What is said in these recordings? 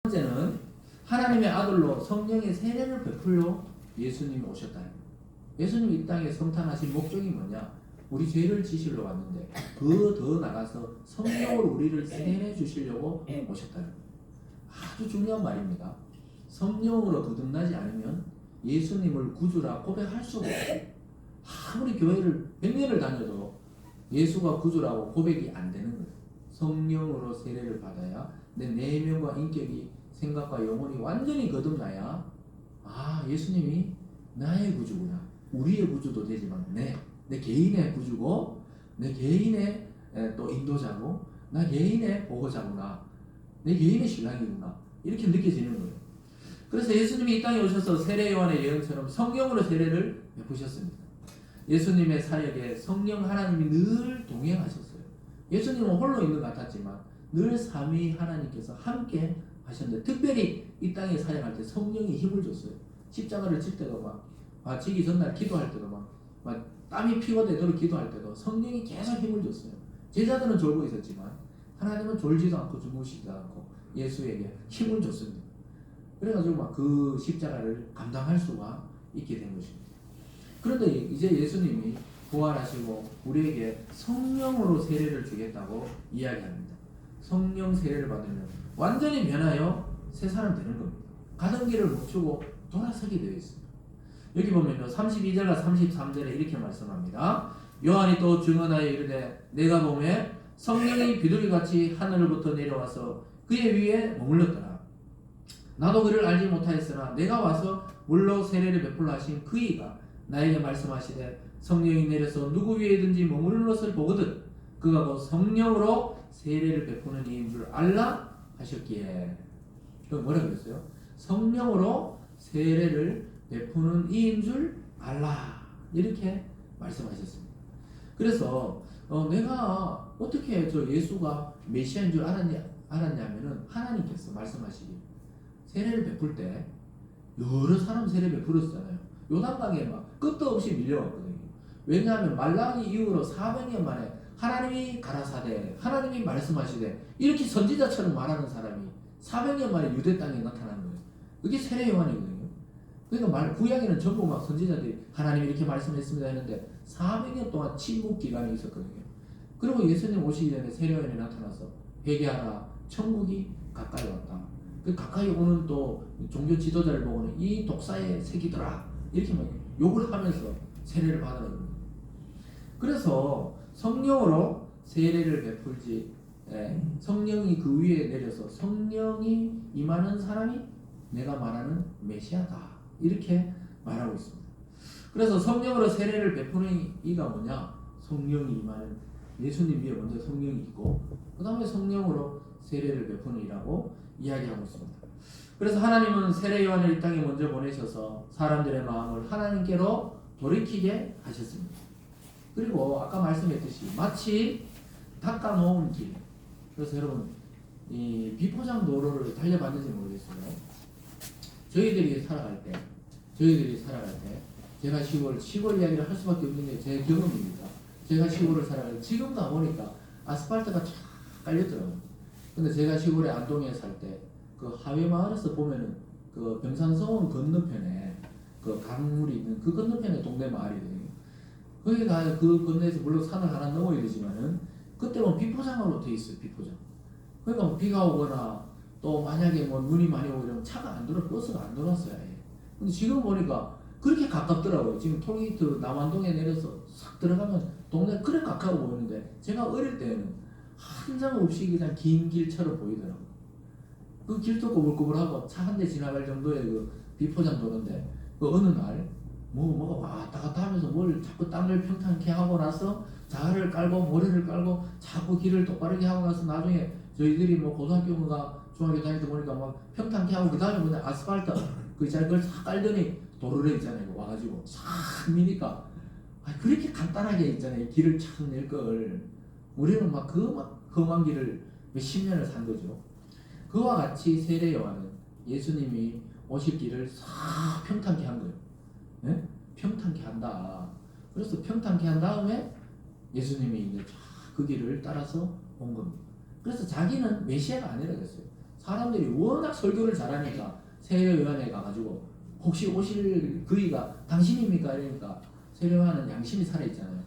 번째는 하나님의 아들로 성령의 세례를 베풀려 예수님이 오셨다. 예수님이 이 땅에 성탄하신 목적이 뭐냐? 우리 죄를 지시러 왔는데 그 더 나가서 성령으로 우리를 세례 주시려고 오셨다. 아주 중요한 말입니다. 성령으로 거듭나지 않으면 예수님을 구주라 고백할 수가 없어요. 아무리 교회를 100년을 다녀도 예수가 구주라고 고백이 안 되는 거예요. 성령으로 세례를 받아야 내 내면과 인격이 생각과 영혼이 완전히 거듭나야 예수님이 나의 구주구나. 우리의 구주도 되지만 내 개인의 구주고 내 개인의 또 인도자고 나 개인의 보호자구나. 내 개인의 신랑이구나. 이렇게 느껴지는 거예요. 그래서 예수님이 이 땅에 오셔서 세례 요한의 예언처럼 성령으로 세례를 베푸셨습니다. 예수님의 사역에 성령 하나님이 늘 동행하셨어요. 예수님은 홀로 있는 것 같았지만 늘 삼위 하나님께서 함께 하셨는데 특별히 이 땅에 사역할 때 성령이 힘을 줬어요. 십자가를 질 때도 막 지기 전날 기도할 때도 막 땀이 피고되도록 기도할 때도 성령이 계속 힘을 줬어요. 제자들은 졸고 있었지만 하나님은 졸지도 않고 주무시지도 않고 예수에게 힘을 줬습니다. 그래가지고 막 그 십자가를 감당할 수가 있게 된 것입니다. 그런데 이제 예수님이 부활하시고 우리에게 성령으로 세례를 주겠다고 이야기합니다. 성령 세례를 받으면 완전히 변하여 새 사람 되는 겁니다. 가던 길을 멈추고 돌아서게 되어 있습니다. 여기 보면요 32절과 33절에 이렇게 말씀합니다. 요한이 또 증언하여 이르되 내가 보매 성령이 비둘기같이 하늘로부터 내려와서 그의 위에 머물렀더라. 나도 그를 알지 못하였으나 내가 와서 물로 세례를 베풀라 하신 그이가 나에게 말씀하시되 성령이 내려서 누구 위에든지 머무르는 것을 보거든 그가 곧 성령으로 세례를 베푸는 이인 줄 알라 하셨기에. 그럼 뭐라 그랬어요? 성령으로 세례를 베푸는 이인 줄 알라 이렇게 말씀하셨습니다. 그래서 내가 어떻게 저 예수가 메시아인 줄 알았냐면은 하나님께서 말씀하시기 세례를 베풀 때 여러 사람 세례 베풀었잖아요. 요단강에 막 끝도 없이 밀려왔거든요. 왜냐하면 말라기 이후로 400년 만에 하나님이 가라사대 하나님이 말씀하시되 이렇게 선지자처럼 말하는 사람이 400년 만에 유대 땅에 나타난 거예요. 그게 세례 요한이거든요. 그러니까 구약에는 전부 막 선지자들이 하나님이 이렇게 말씀했습니다 했는데 400년 동안 침묵 기간이 있었거든요. 그리고 예수님 오시기 전에 세례 요한이 나타나서 회개하라 천국이 가까이 왔다. 그 가까이 오는 또 종교 지도자를 보고는 이 독사의 새끼들아 이렇게 막 욕을 하면서 세례를 받으라는 겁니다. 그래서 성령으로 세례를 베풀지 성령이 그 위에 내려서 성령이 임하는 사람이 내가 말하는 메시아다 이렇게 말하고 있습니다. 그래서 성령으로 세례를 베푸는 이가 뭐냐? 성령이 임하는 예수님 위에 먼저 성령이 있고 그 다음에 성령으로 세례를 베푸는 이라고 이야기하고 있습니다. 그래서 하나님은 세례 요한을 이 땅에 먼저 보내셔서 사람들의 마음을 하나님께로 돌이키게 하셨습니다. 그리고 아까 말씀했듯이 마치 닦아놓은 길. 그래서 여러분 이 비포장 도로를 달려봤는지 모르겠어요. 저희들이 살아갈 때 제가 시골 이야기를 할 수밖에 없는 게 제 경험입니다. 제가 시골을 살아갈 때 지금 가보니까 아스팔트가 쫙 깔렸더라고요. 근데 제가 시골에 안동에 살 때 그 하회마을에서 보면은 그 병산서원 건너편에 그 강물이 있는 그 건너편에 동네 마을이거든요. 거기가 그 건너에서 물론 산을 하나 넘어야 되지만은 그때 보면 비포장으로 돼 있어요. 비포장. 그러니까 뭐 비가 오거나 또 만약에 뭐 눈이 많이 오고 이러면 차가 안 들어 버스가 안 들어왔어요. 근데 지금 보니까 그렇게 가깝더라고요. 지금 톨게이트 남안동에 내려서 싹 들어가면 동네 그래 가까워 보이는데 제가 어릴 때는 한 장 없이 그냥 긴 길처럼 보이더라고요. 그 길도 꼬불꼬불하고 차 한 대 지나갈 정도의 그 비포장 도로인데 그 어느 날 뭐가 왔다 갔다 하면서 뭘 자꾸 땅을 평탄케 하고 나서 자갈을 깔고 모래를 깔고 자꾸 길을 똑바르게 하고 나서 나중에 저희들이 뭐 고등학교가 중학교 다닐 때 보니까 막 평탄케 하고 그 다음에 그냥 아스팔트 그 자갈 싹 깔더니 도로래 있잖아요. 와가지고 싹 미니까 그렇게 간단하게 있잖아요. 길을 착 낼 걸. 우리는 막 험한 길을 몇십 년을 산 거죠. 그와 같이 세례 요한은 예수님이 오실 길을 싹 평탄케 한 거예요. 네? 평탄케 한다. 그래서 평탄케 한 다음에 예수님이 이제 그 길을 따라서 온 겁니다. 그래서 자기는 메시아가 아니라 그랬어요. 사람들이 워낙 설교를 잘하니까 세례요한에 가가지고 혹시 오실 그이가 당신입니까? 이러니까 세례요한은 양심이 살아있잖아요.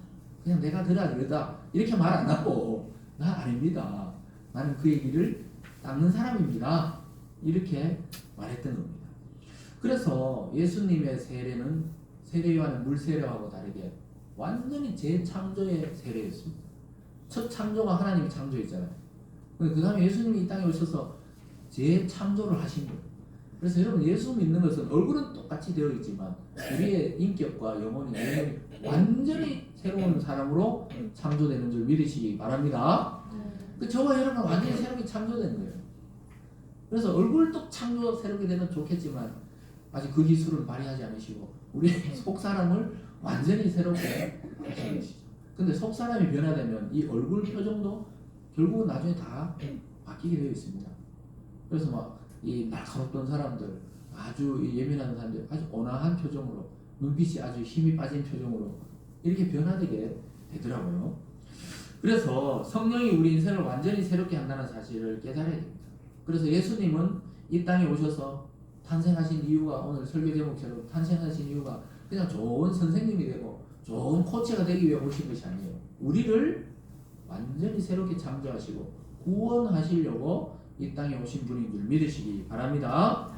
그냥 내가 그러다 이렇게 말 안 하고 나 아닙니다. 나는 그의 길을 닦는 사람입니다. 이렇게 말했던 겁니다. 그래서 예수님의 세례는 세례요한의 물세례하고 다르게 완전히 재창조의 세례였습니다. 첫 창조가 하나님이 창조했잖아요. 그 다음에 예수님이 이 땅에 오셔서 재창조를 하신 거예요. 그래서 여러분 예수 믿는 것은 얼굴은 똑같이 되어 있지만 우리의 인격과 영혼이 완전히 새로운 사람으로 창조되는 줄 믿으시기 바랍니다. 저와 여러분은 완전히 새롭게 창조된 거예요. 그래서 얼굴도 창조 새롭게 되면 좋겠지만 아직 그 기술을 발휘하지 않으시고 우리 속 사람을 완전히 새롭게 하시는 것이죠. 근데 속 사람이 변화되면 이 얼굴 표정도 결국은 나중에 다 바뀌게 되어 있습니다. 그래서 막 이 날카롭던 사람들, 아주 예민한 사람들, 아주 온화한 표정으로, 눈빛이 아주 힘이 빠진 표정으로 이렇게 변화되게 되더라고요. 그래서 성령이 우리 인생을 완전히 새롭게 한다는 사실을 깨달아야 됩니다. 그래서 예수님은 이 땅에 오셔서 탄생하신 이유가 오늘 설교 제목처럼 탄생하신 이유가 그냥 좋은 선생님이 되고 좋은 코치가 되기 위해 오신 것이 아니에요. 우리를 완전히 새롭게 창조하시고 구원하시려고 이 땅에 오신 분인 줄 믿으시기 바랍니다.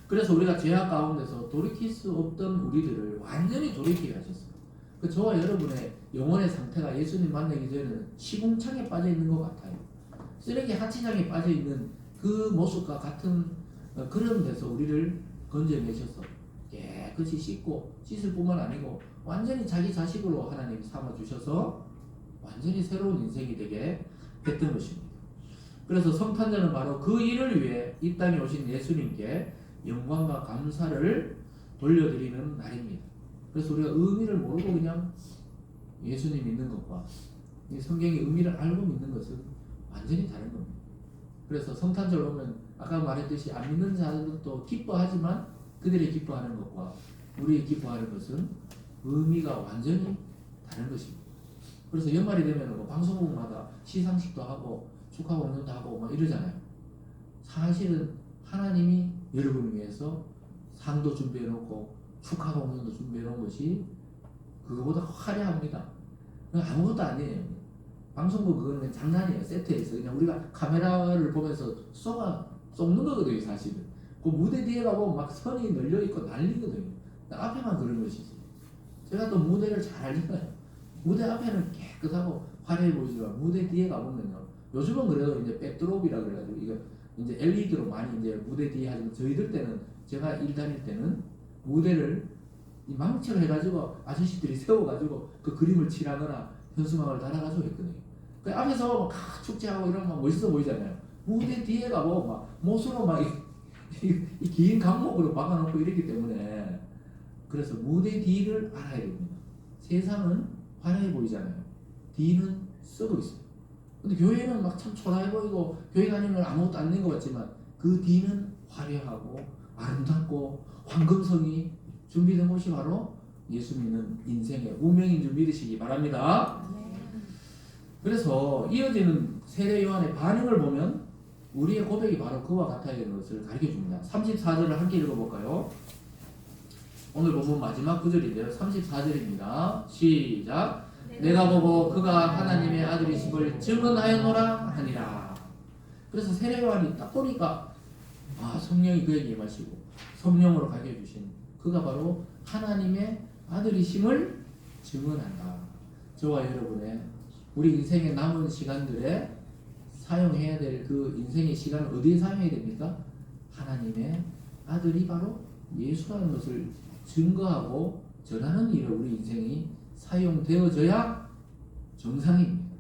그래서 우리가 죄악 가운데서 돌이킬 수 없던 우리들을 완전히 돌이키게 하셨어요. 그 저와 여러분의 영혼의 상태가 예수님 만나기 전에는 시궁창에 빠져 있는 것 같아요. 쓰레기 하치장에 빠져 있는 그 모습과 같은 그런 데서 우리를 건져내셔서 깨끗이 씻고 씻을 뿐만 아니고 완전히 자기 자식으로 하나님이 삼아주셔서 완전히 새로운 인생이 되게 했던 것입니다. 그래서 성탄절은 바로 그 일을 위해 이 땅에 오신 예수님께 영광과 감사를 돌려드리는 날입니다. 그래서 우리가 의미를 모르고 그냥 예수님 믿는 것과 이 성경의 의미를 알고 믿는 것은 완전히 다른 겁니다. 그래서 성탄절 오면 아까 말했듯이 안 믿는 자들도 기뻐하지만 그들이 기뻐하는 것과 우리 기뻐하는 것은 의미가 완전히 다른 것입니다. 그래서 연말이 되면 뭐 방송국마다 시상식도 하고 축하 공연도 하고 막 이러잖아요. 사실은 하나님이 여러분을 위해서 상도 준비해 놓고 축하 공연도 준비해 놓은 것이 그거보다 화려합니다. 아무것도 아니에요. 방송국 그거는 그냥 장난이에요. 세트에서 그냥 우리가 카메라를 보면서 쏘는 거거든요. 사실은 그 무대 뒤에 가보면 막 선이 널려 있고 난리거든요. 앞에만 그런 것이지. 제가 또 무대를 잘 알잖아요. 무대 앞에는 깨끗하고 화려해 보이지만 무대 뒤에 가보면요. 요즘은 그래도 이제 백드롭이라 그래가지고 이거 이제 LED로 많이 이제 무대 뒤에 하지만 저희들 때는 제가 일 다닐 때는 무대를 이 망치를 해가지고 아저씨들이 세워가지고 그 그림을 칠하거나 현수막을 달아가지고 했거든요. 그 앞에서 막 축제하고 이러면 막 멋있어 보이잖아요. 무대 뒤에 가고 막 못으로 막 이 긴 강목으로 박아놓고 이랬기 때문에 그래서 무대 뒤를 알아야 됩니다. 세상은 화려해 보이잖아요. 뒤는 썩어 있어요. 근데 교회는 막 참 초라해 보이고 교회 다니면 아무것도 안 된 것 같지만 그 뒤는 화려하고 아름답고 황금성이 준비된 곳이 바로 예수 믿는 인생의 운명인 줄 믿으시기 바랍니다. 그래서 이어지는 세례 요한의 반응을 보면 우리의 고백이 바로 그와 같아야 되는 것을 가르쳐줍니다. 34절을 함께 읽어볼까요? 오늘 본문 마지막 구절인데요. 34절입니다. 시작. 내가 보고 그가 하나님의 아들이심을 증언하였노라 하니라. 그래서 세례 요한이 딱 보니까 성령이 그에게 임하시고 성령으로 가르쳐주신 그가 바로 하나님의 아들이심을 증언한다. 저와 여러분의 우리 인생의 남은 시간들에 사용해야 될 그 인생의 시간을 어디에 사용해야 됩니까? 하나님의 아들이 바로 예수라는 것을 증거하고 전하는 일에 우리 인생이 사용되어져야 정상입니다.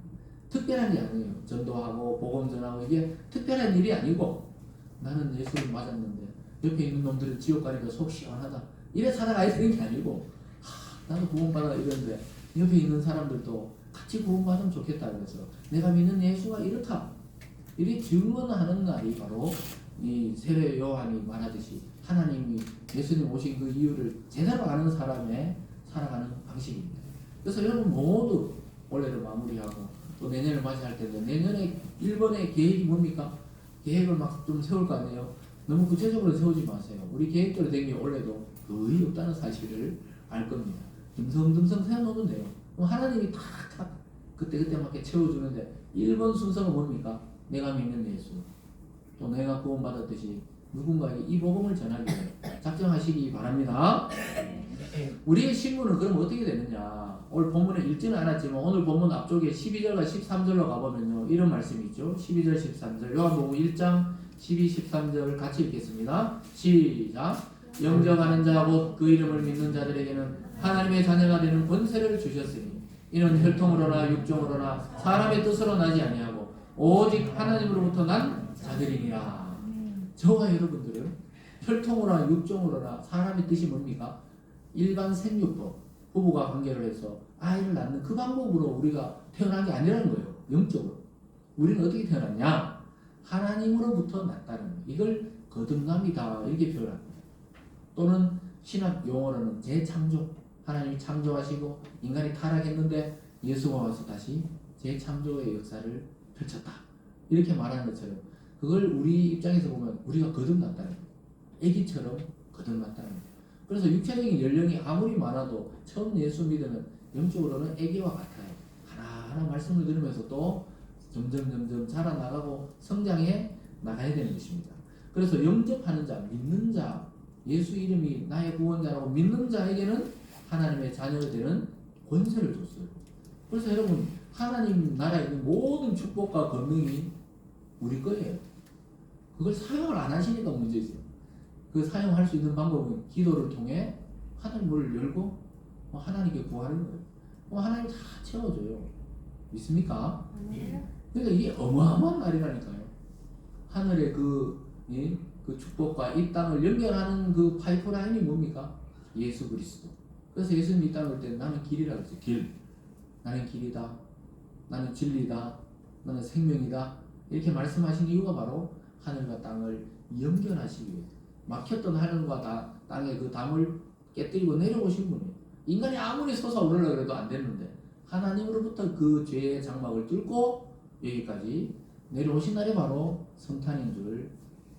특별한 게 아니에요. 전도하고 복음 전하고 이게 특별한 일이 아니고 나는 예수를 맞았는데 옆에 있는 놈들은 지옥 가니까 속 시원하다 이래 살아가야 되는 게 아니고 나도 구원받아 이러는데 옆에 있는 사람들도 같이 구원받으면 좋겠다 그래서 내가 믿는 예수가 이렇다 이렇게 증언하는 날이 바로 이 세례 요한이 말하듯이 하나님이 예수님 오신 그 이유를 제대로 아는 사람의 살아가는 방식입니다. 그래서 여러분 모두 올해를 마무리하고 또 내년을 맞이할 텐데 내년에 1번의 계획이 뭡니까? 계획을 막 좀 세울 거 아니에요. 너무 구체적으로 세우지 마세요. 우리 계획대로 된 게 원래도 거의 없다는 사실을 알 겁니다. 듬성듬성 세워놓으면 돼요. 그럼 하나님이 탁탁 그때그때 맞게 채워주는데 1번 순서가 뭡니까? 내가 믿는 예수, 또 내가 구원받았듯이 누군가에게 이 복음을 전하기를 작정하시기 바랍니다. 우리의 신분은 그럼 어떻게 되느냐? 오늘 본문에 읽지는 않았지만 오늘 본문 앞쪽에 12절과 13절로 가보면요 이런 말씀이 있죠. 12절 13절 요한복음 1장 12, 13절 같이 읽겠습니다. 시작. 영접하는 자 곧 그 이름을 믿는 자들에게는 하나님의 자녀가 되는 권세를 주셨으니 이는 혈통으로나 육정으로나 사람의 뜻으로 나지 아니하고 오직 하나님으로부터 난 자들이니라. 저와 여러분들은 혈통으로나 육정으로나 사람의 뜻이 뭡니까? 일반 생육법, 부부가 관계를 해서 아이를 낳는 그 방법으로 우리가 태어난 게 아니라는 거예요. 영적으로. 우리는 어떻게 태어났냐? 하나님으로부터 났다는 거예요. 이걸 거듭남이다 이렇게 표현합니다. 또는 신학 용어로는 재창조. 하나님이 창조하시고 인간이 타락했는데 예수가 와서 다시 재창조의 역사를 펼쳤다. 이렇게 말하는 것처럼 그걸 우리 입장에서 보면 우리가 거듭났다는 거예요. 애기처럼 거듭났다는 거예요. 그래서 육체적인 연령이 아무리 많아도 처음 예수 믿으면 영적으로는 애기와 같아요. 하나하나 말씀을 들으면서 또 점점 자라나가고 성장해 나가야 되는 것입니다. 그래서 영접하는 자, 믿는 자, 예수 이름이 나의 구원자라고 믿는 자에게는 하나님의 자녀가 되는 권세를 줬어요. 그래서 여러분 하나님 나라에 있는 모든 축복과 권능이 우리 거예요. 그걸 사용을 안 하시니까 문제죠. 그 사용할 수 있는 방법은 기도를 통해 하늘 문을 열고 하나님께 구하는 거예요. 하나님 다 채워줘요. 믿습니까? 그러니까 이게 어마어마한 날이라니까요. 하늘의 그 축복과 이 땅을 연결하는 그 파이프라인이 뭡니까? 예수 그리스도. 그래서 예수님이 이 땅을 올 때 나는 길이라고 했어요. 길. 나는 길이다. 나는 진리다. 나는 생명이다. 이렇게 말씀하신 이유가 바로 하늘과 땅을 연결하시기 위해서. 막혔던 하늘과 땅의 그 담을 깨뜨리고 내려오신 분이에요. 인간이 아무리 솟아오르려고 해도 안 됐는데 하나님으로부터 그 죄의 장막을 뚫고 여기까지 내려오신 날이 바로 성탄인 줄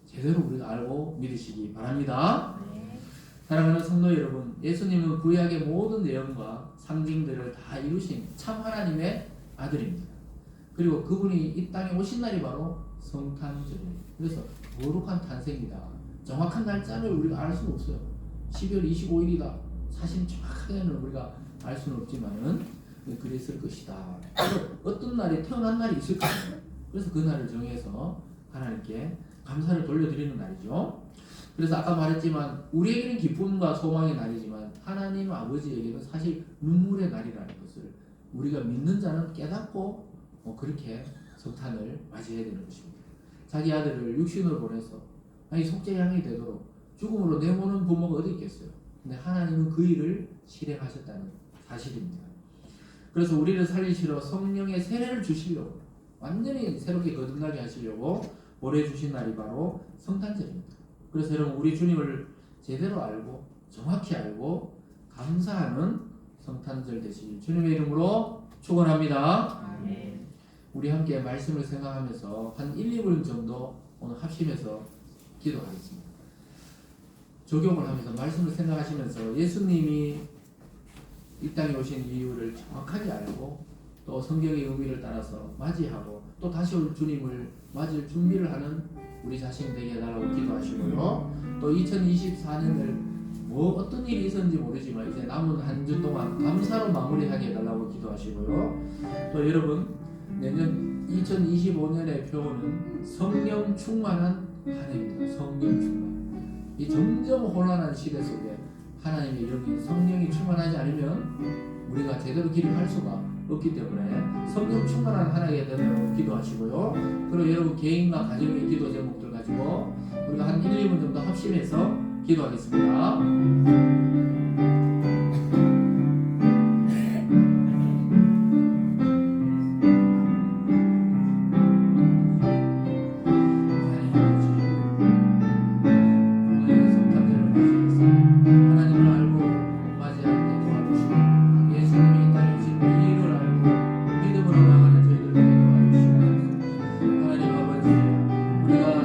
제대로 우리가 알고 믿으시기 바랍니다. 사랑하는 성도 여러분, 예수님은 구약의 모든 내용과 상징들을 다 이루신 참 하나님의 아들입니다. 그리고 그분이 이 땅에 오신 날이 바로 성탄절입니다. 그래서 거룩한 탄생이다. 정확한 날짜를 우리가 알 수는 없어요. 12월 25일이다. 사실 정확하게는 우리가 알 수는 없지만은 그랬을 것이다. 어떤 날에 태어난 날이 있을 거예요. 그래서 그 날을 정해서 하나님께 감사를 돌려드리는 날이죠. 그래서 아까 말했지만 우리에게는 기쁨과 소망의 날이지만 하나님 아버지에게는 사실 눈물의 날이라는 것을 우리가 믿는 자는 깨닫고 그렇게 성탄을 맞이해야 되는 것입니다. 자기 아들을 육신으로 보내서 속죄양이 되도록 죽음으로 내모는 부모가 어디 있겠어요. 근데 하나님은 그 일을 실행하셨다는 사실입니다. 그래서 우리를 살리시러 성령의 세례를 주시려고 완전히 새롭게 거듭나게 하시려고 보내주신 날이 바로 성탄절입니다. 그래서 여러분 우리 주님을 제대로 알고 정확히 알고 감사하는 성탄절 되시길 주님의 이름으로 축원합니다. 아멘. 우리 함께 말씀을 생각하면서 한 1, 2분 정도 오늘 합심해서 기도하겠습니다. 적용을 하면서 말씀을 생각하시면서 예수님이 이 땅에 오신 이유를 정확하게 알고 또 성경의 의미를 따라서 맞이하고 또 다시 올 주님을 맞을 준비를 하는 우리 자신 되게 해달라고 기도하시고요. 또 2024년을 어떤 일이 있었는지 모르지만 이제 남은 한 주 동안 감사로 마무리하게 해달라고 기도하시고요. 또 여러분 내년 2025년의 표어는 성령 충만한 한 해입니다. 성령 충만. 이 점점 혼란한 시대 속에 하나님의 영이 성령이 충만하지 않으면 우리가 제대로 길을 할 수가 없기 때문에 성령 충만한 하나님께 되도록 기도하시고요. 그리고 여러분 개인과 가정의 기도 제목들 가지고 우리가 한 1, 2분 정도 합심해서 기도하겠습니다. 우리가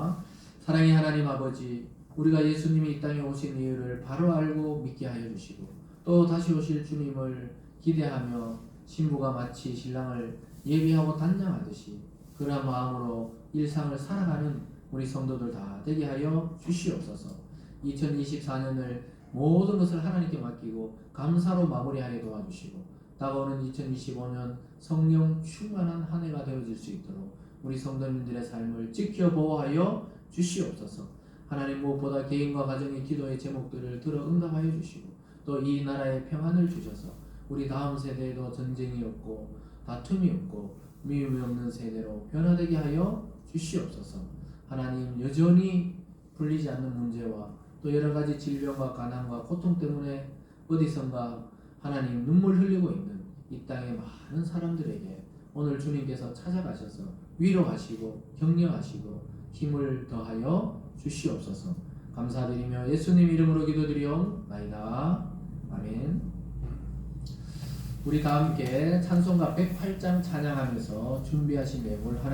기도합니다. 사랑의 하나님 아버지, 우리가 예수님이 이 땅에 오신 이유를 바로 알고 믿게 하여 주시고 또 다시 오실 주님을 기대하며 신부가 마치 신랑을 예비하고 단장하듯이 그러한 마음으로 일상을 살아가는 우리 성도들 다 되게 하여 주시옵소서. 2024년을 모든 것을 하나님께 맡기고 감사로 마무리하게 도와주시고 다가오는 2025년 성령 충만한 한 해가 되어질 수 있도록 우리 성도님들의 삶을 지켜 보호하여 주시옵소서. 하나님 무엇보다 개인과 가정의 기도의 제목들을 들어 응답하여 주시고 또 이 나라에 평안을 주셔서 우리 다음 세대에도 전쟁이 없고 다툼이 없고 미움이 없는 세대로 변화되게 하여 주시옵소서. 하나님 여전히 풀리지 않는 문제와 또 여러 가지 질병과 가난과 고통 때문에 어디선가 하나님 눈물 흘리고 있는 이 땅의 많은 사람들에게 오늘 주님께서 찾아가셔서 위로하시고 격려하시고 힘을 더하여 주시옵소서. 감사드리며 예수님 이름으로 기도드리옵나이다. 아멘. 우리 다 함께 찬송가 108장 찬양하면서 준비하신 예물 하나님